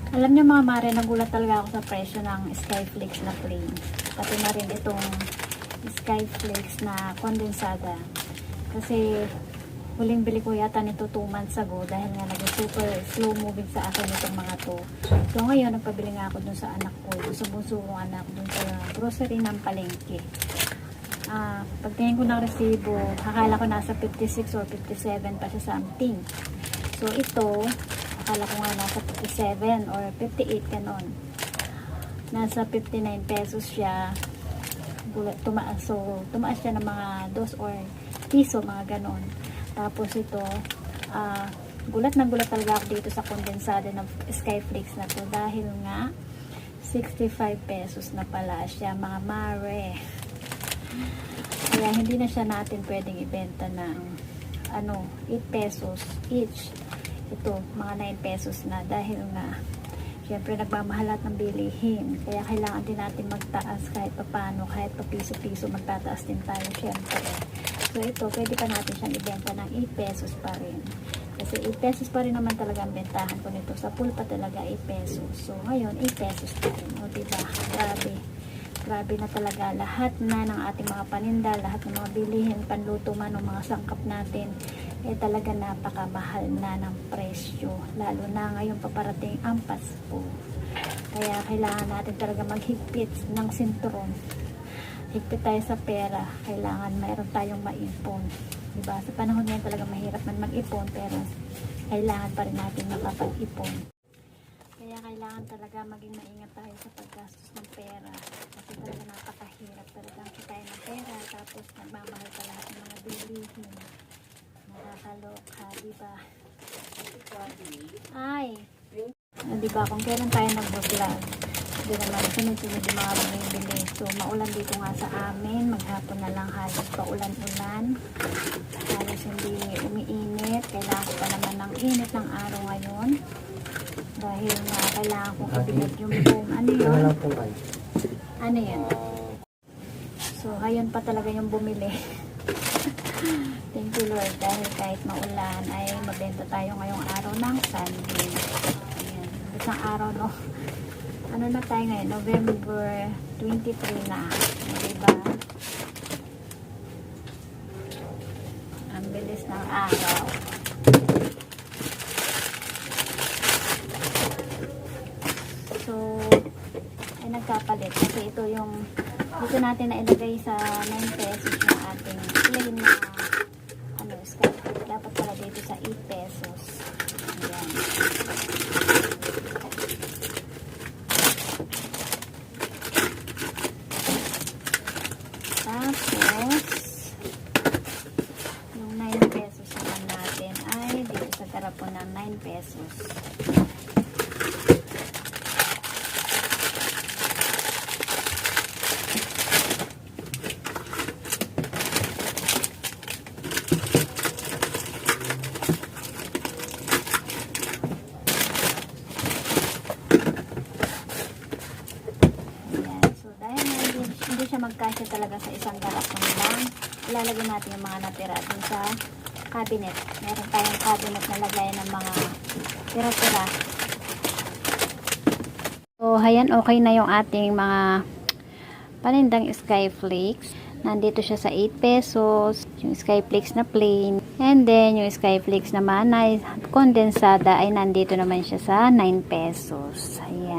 Alam niyo mga mare, nagulat talaga ako sa presyo ng Skyflakes na plain. Pati na rin itong Skyflakes na kondensada. Kasi huling bili ko yata nito 2 months ago dahil nga naging super slow moving sa akin itong mga to. So ngayon, nagpabili nga ako dun sa anak ko, dun sa bunso kong anak, dun sa grocery ng palengke. Pagtingin ko ng resibo, akala ko nasa 56 or 57 pa siya something. So ito, akala ko nga nasa 57 or 58 ganon. Nasa 59 pesos siya. Tumaas, so tumaas siya ng mga 2 or piso, mga ganon. Tapos ito, gulat na gulat talaga ako dito sa kondensada ng Skyflakes na to dahil nga 65 pesos na pala siya, mga mare. Kaya hindi na siya natin pwedeng ibenta ng 8 pesos each. Ito, mga 9 pesos na dahil nga syempre nagmamahal lahat ng bilihin. Kaya kailangan din natin magtaas kahit paano, kahit pa piso-piso magtataas din tayo syempre. So ito, pwede pa natin siyang ibenta ng 8 pesos pa rin. Kasi 8 pesos pa rin naman talaga ang bentahan ko nito. Sa pool pa talaga 8 pesos. So ngayon, 8 pesos pa rin. O diba? Grabe. Grabe na talaga. Lahat na ng ating mga paninda, lahat ng mga bilihin, panluto man, o mga sangkap natin, talaga napakamahal na ng presyo. Lalo na ngayon paparating ang Pasko. Kaya kailangan natin talaga maghigpit ng sinturon. Higpit tayo sa pera. Kailangan mayroon tayong maipon. Diba? Sa panahon ngayon talaga mahirap man mag-ipon, pero kailangan pa rin natin makapag-ipon. Kaya kailangan talaga maging maingat tayo sa paggastos ng pera. Kasi talaga napakahirap talaga kitain ng pera. Tapos nagmamahal pa lahat ng mga bilihin. Nakakaloka, diba? Ay! Diba, kung kailan tayo nag-vlog, hindi naman sunod-sunod yung mga bumibili. So, maulan dito nga sa amin. Maghapon na lang halos paulan-ulan. Halos hindi umiinit. Kailangan ko pa naman ng init ng araw ngayon. Dahil nga kailangan kong ibilad yung boom. Ano yun? Ano yan? So, ayun pa talaga yung bumili. Thank you Lord. Dahil kahit maulan ay mabenta tayo ngayong araw ng Sunday. Ayan. Isang araw, no? Ano na tayo ngayon? November 23 na. Diba? Ang bilis ng araw. So, ay nagkapalit. Kasi ito yung dito natin na ilagay sa 9 pesos ng ating plain na Skyflakes. Dapat pala dito sa 8 pesos. Ayan. Tapos, yung 9 pesos naman natin ay dito sa garapon ng 9 pesos. Magkasya talaga sa isang garapon lang. Ilalagay natin yung mga natira dun sa cabinet. Meron tayong cabinet na lagay ng mga tira-tira. So, ayan, okay na yung ating mga panindang Skyflakes. Nandito siya sa 8 pesos. Yung Skyflakes na plain. And then, yung Skyflakes naman na kondensada ay nandito naman siya sa 9 pesos. Ayan.